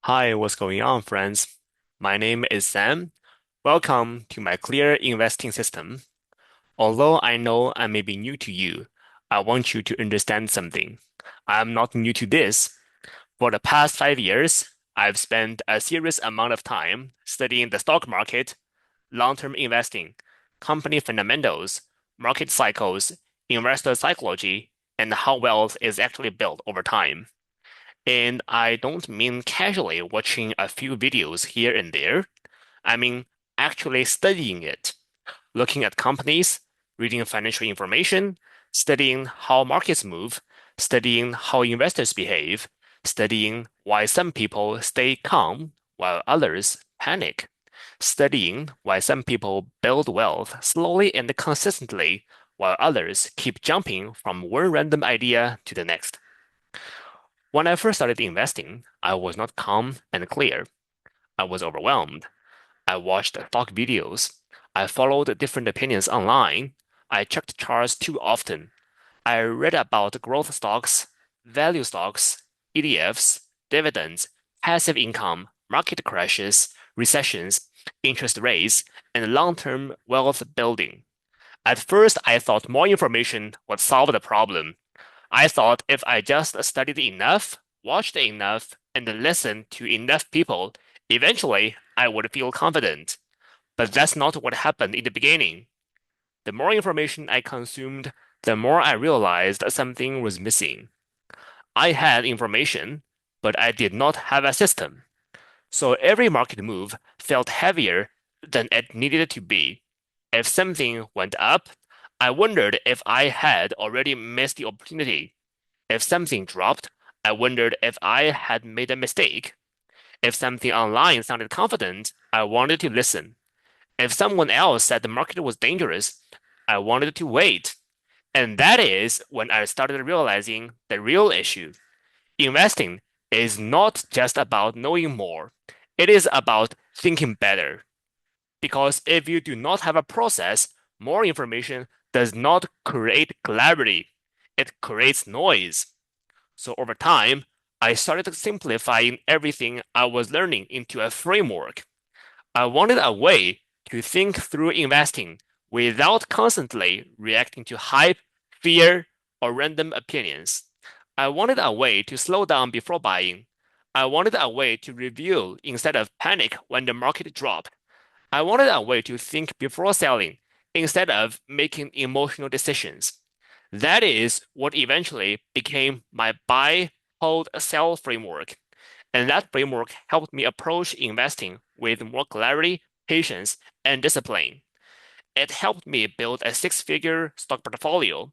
Hi, what's going on, friends? My name is Sam. Welcome to my clear investing system. Although I know I may be new to you, I want you to understand something. I'm not new to this. For the past 5 years, I've spent a serious amount of time studying the stock market, long-term investing, company fundamentals, market cycles, investor psychology, and how wealth is actually built over time. And I don't mean casually watching a few videos here and there. I mean actually studying it, looking at companies, reading financial information, studying how markets move, studying how investors behave, studying why some people stay calm while others panic, studying why some people build wealth slowly and consistently while others keep jumping from one random idea to the next. When I first started investing, I was not calm and clear. I was overwhelmed. I watched stock videos. I followed different opinions online. I checked charts too often. I read about growth stocks, value stocks, ETFs, dividends, passive income, market crashes, recessions, interest rates, and long-term wealth building. At first, I thought more information would solve the problem. I thought if I just studied enough, watched enough, and listened to enough people, eventually I would feel confident. But that's not what happened in the beginning. The more information I consumed, the more I realized something was missing. I had information, but I did not have a system. So every market move felt heavier than it needed to be. If something went up, I wondered if I had already missed the opportunity. If something dropped, I wondered if I had made a mistake. If something online sounded confident, I wanted to listen. If someone else said the market was dangerous, I wanted to wait. And that is when I started realizing the real issue. Investing is not just about knowing more, it is about thinking better. Because if you do not have a process, more information does not create clarity, it creates noise. So over time, I started simplifying everything I was learning into a framework. I wanted a way to think through investing without constantly reacting to hype, fear, or random opinions. I wanted a way to slow down before buying. I wanted a way to review instead of panic when the market dropped. I wanted a way to think before selling instead of making emotional decisions. That is what eventually became my buy, hold, sell framework. And that framework helped me approach investing with more clarity, patience, and discipline. It helped me build a six-figure stock portfolio.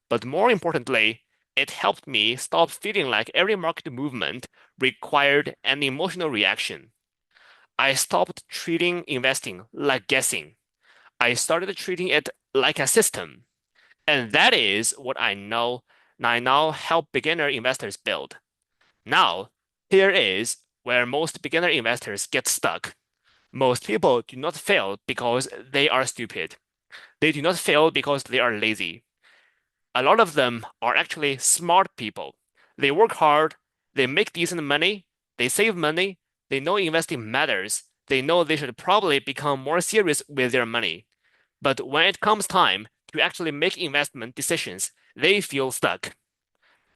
But more importantly, it helped me stop feeling like every market movement required an emotional reaction. I stopped treating investing like guessing. I started treating it like a system. And that is what I now help beginner investors build. Now, here is where most beginner investors get stuck. Most people do not fail because they are stupid. They do not fail because they are lazy. A lot of them are actually smart people. They work hard, they make decent money, they save money, they know investing matters, they know they should probably become more serious with their money. But when it comes time to actually make investment decisions, they feel stuck.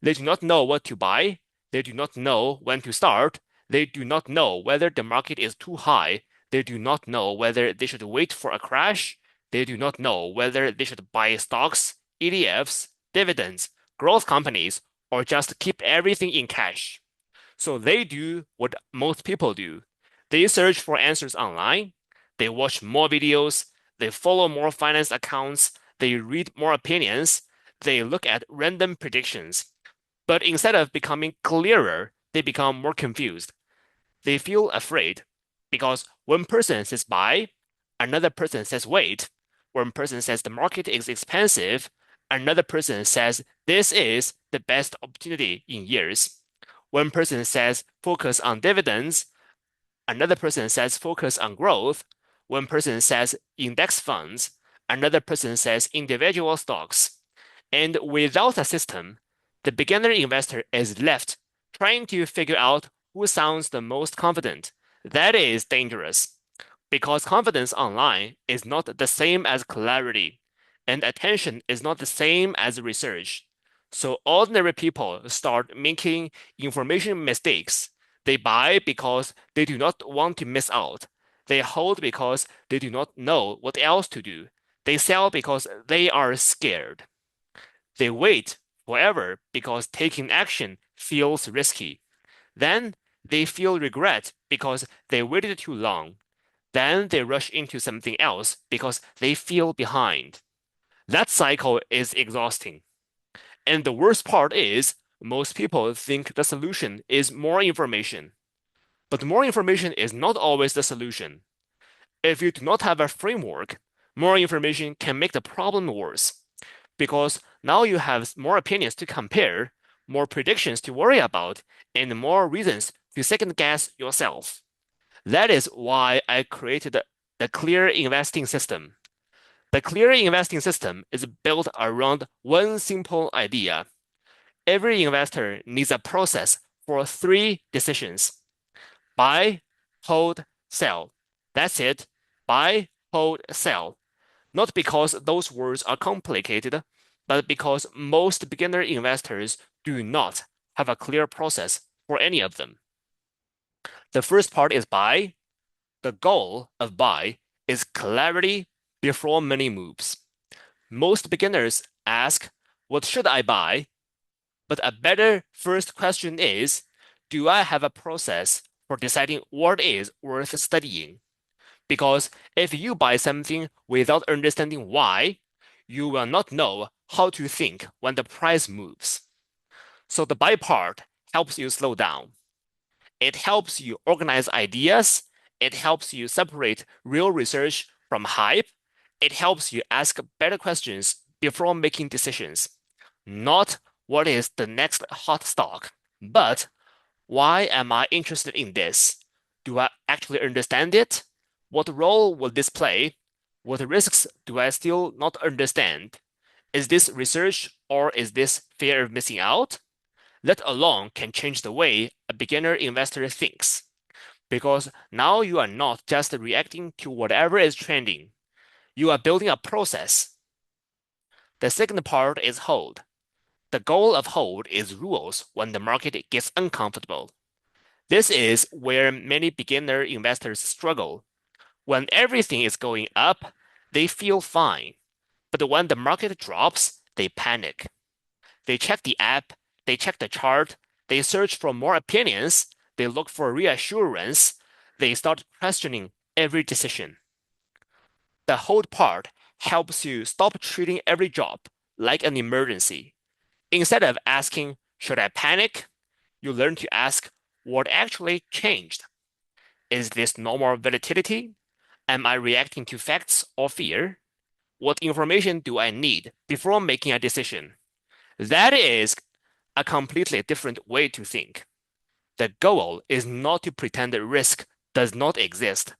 They do not know what to buy. They do not know when to start. They do not know whether the market is too high. They do not know whether they should wait for a crash. They do not know whether they should buy stocks, ETFs, dividends, growth companies, or just keep everything in cash. So they do what most people do. They search for answers online. They watch more videos. They follow more finance accounts. They read more opinions. They look at random predictions. But instead of becoming clearer, they become more confused. They feel afraid because one person says buy, another person says wait. One person says the market is expensive, another person says this is the best opportunity in years. One person says focus on dividends, another person says focus on growth. One person says index funds, another person says individual stocks. And without a system, the beginner investor is left trying to figure out who sounds the most confident. That is dangerous because confidence online is not the same as clarity, and attention is not the same as research. So ordinary people start making information mistakes. They buy because they do not want to miss out. They hold because they do not know what else to do. They sell because they are scared. They wait forever because taking action feels risky. Then they feel regret because they waited too long. Then they rush into something else because they feel behind. That cycle is exhausting. And the worst part is, most people think the solution is more information. But more information is not always the solution. If you do not have a framework, more information can make the problem worse because now you have more opinions to compare, more predictions to worry about, and more reasons to second guess yourself. That is why I created the clear investing system. The clear investing system is built around one simple idea. Every investor needs a process for three decisions: buy, hold, sell. That's it. Buy, hold, sell. Not because those words are complicated, but because most beginner investors do not have a clear process for any of them. The first part is buy. The goal of buy is clarity before many moves. Most beginners ask, what should I buy? But a better first question is, do I have a process for deciding what is worth studying? Because if you buy something without understanding why, you will not know how to think when the price moves. So the buy part helps you slow down. It helps you organize ideas. It helps you separate real research from hype. It helps you ask better questions before making decisions. Not what is the next hot stock, but why am I interested in this? Do I actually understand it? What role will this play? What risks do I still not understand? Is this research or is this fear of missing out? That alone can change the way a beginner investor thinks. Because now you are not just reacting to whatever is trending. You are building a process. The second part is hold. The goal of hold is rules when the market gets uncomfortable. This is where many beginner investors struggle. When everything is going up, they feel fine. But when the market drops, they panic. They check the app, they check the chart, they search for more opinions, they look for reassurance, they start questioning every decision. The hold part helps you stop treating every drop like an emergency. Instead of asking, should I panic? You learn to ask, what actually changed? Is this normal volatility? Am I reacting to facts or fear? What information do I need before making a decision? That is a completely different way to think. The goal is not to pretend that risk does not exist.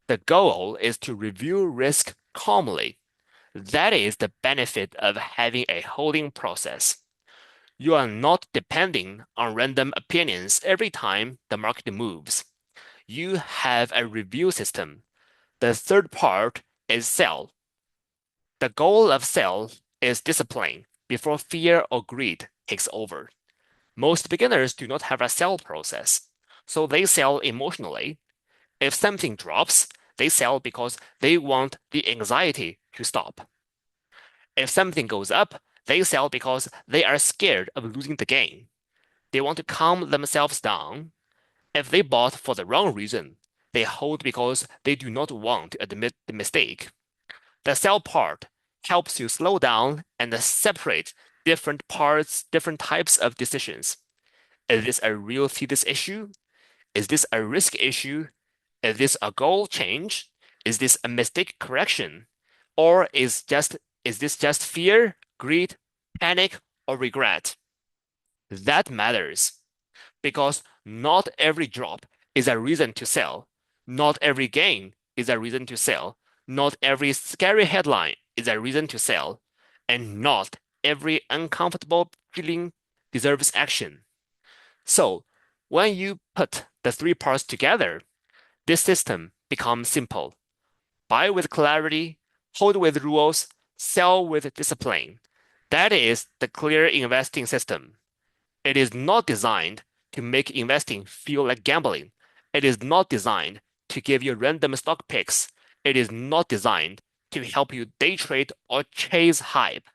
The goal is to review risk calmly. That is the benefit of having a holding process. You are not depending on random opinions every time the market moves. You have a review system. The third part is sell. The goal of sell is discipline before fear or greed takes over. Most beginners do not have a sell process, so they sell emotionally. If something drops, they sell because they want the anxiety to stop. If something goes up, they sell because they are scared of losing the gain. They want to calm themselves down. If they bought for the wrong reason, they hold because they do not want to admit the mistake. The sell part helps you slow down and separate different parts, different types of decisions. Is this a real thesis issue? Is this a risk issue? Is this a goal change? Is this a mistake correction? Or is this just fear, greed, panic, or regret? That matters because not every drop is a reason to sell. Not every gain is a reason to sell. Not every scary headline is a reason to sell. And not every uncomfortable feeling deserves action. So When you put the three parts together, this system becomes simple. Buy with clarity, hold with rules, sell with discipline. That is the clear investing system. It is not designed to make investing feel like gambling. It is not designed to give you random stock picks. It is not designed to help you day trade or chase hype.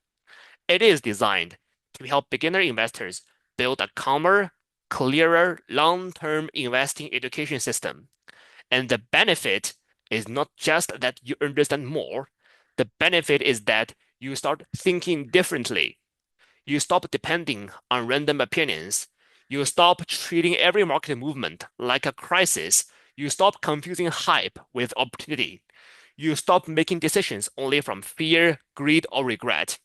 It is designed to help beginner investors build a calmer, clearer, long-term investing education system. And the benefit is not just that you understand more. The benefit is that you start thinking differently. You stop depending on random opinions. You stop treating every market movement like a crisis. You stop confusing hype with opportunity. You stop making decisions only from fear, greed, or regret.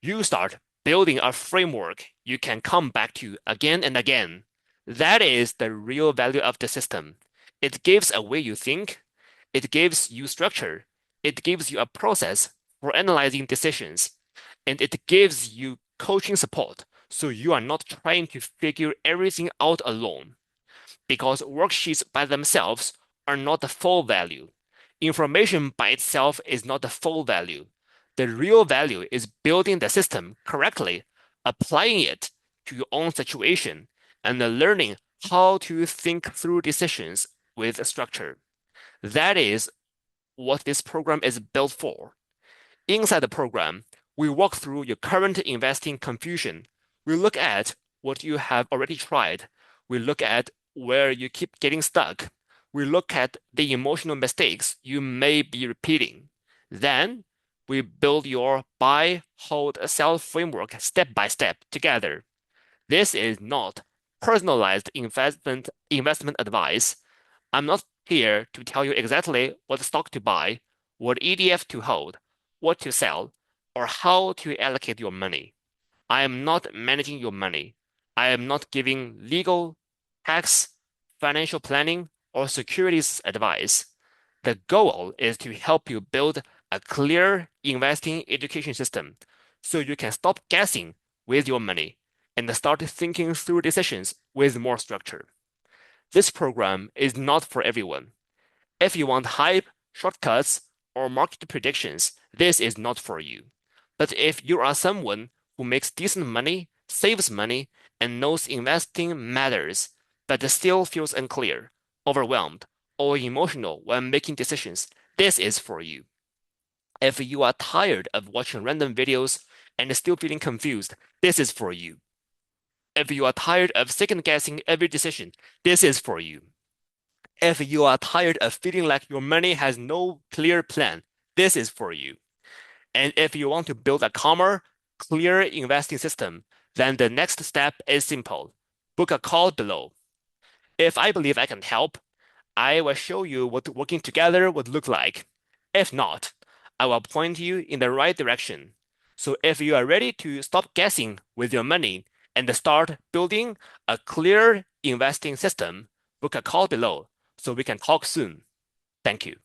You start building a framework you can come back to again and again. That is the real value of the system. It gives a way you think, it gives you structure, it gives you a process for analyzing decisions, and it gives you coaching support so you are not trying to figure everything out alone. Because worksheets by themselves are not the full value. Information by itself is not the full value. The real value is building the system correctly, applying it to your own situation, and learning how to think through decisions with structure. That is what this program is built for. Inside the program, we walk through your current investing confusion. We look at what you have already tried. We look at where you keep getting stuck. We look at the emotional mistakes you may be repeating. Then we build your buy, hold, sell framework step by step together. This is not personalized investment advice. I'm not here to tell you exactly what stock to buy, what ETF to hold, what to sell, or how to allocate your money. I am not managing your money. I am not giving legal, tax, financial planning, or securities advice. The goal is to help you build a clear investing education system so you can stop guessing with your money and start thinking through decisions with more structure. This program is not for everyone. If you want hype, shortcuts, or market predictions, this is not for you. But if you are someone who makes decent money, saves money, and knows investing matters, but still feels unclear, overwhelmed, or emotional when making decisions, this is for you. If you are tired of watching random videos and still feeling confused, this is for you. If you are tired of second guessing every decision, this is for you. If you are tired of feeling like your money has no clear plan, this is for you. And if you want to build a calmer, clear investing system, then the next step is simple. Book a call below. If I believe I can help, I will show you what working together would look like. If not, I will point you in the right direction. So if you are ready to stop guessing with your money and start building a clear investing system, book a call below so we can talk soon. Thank you.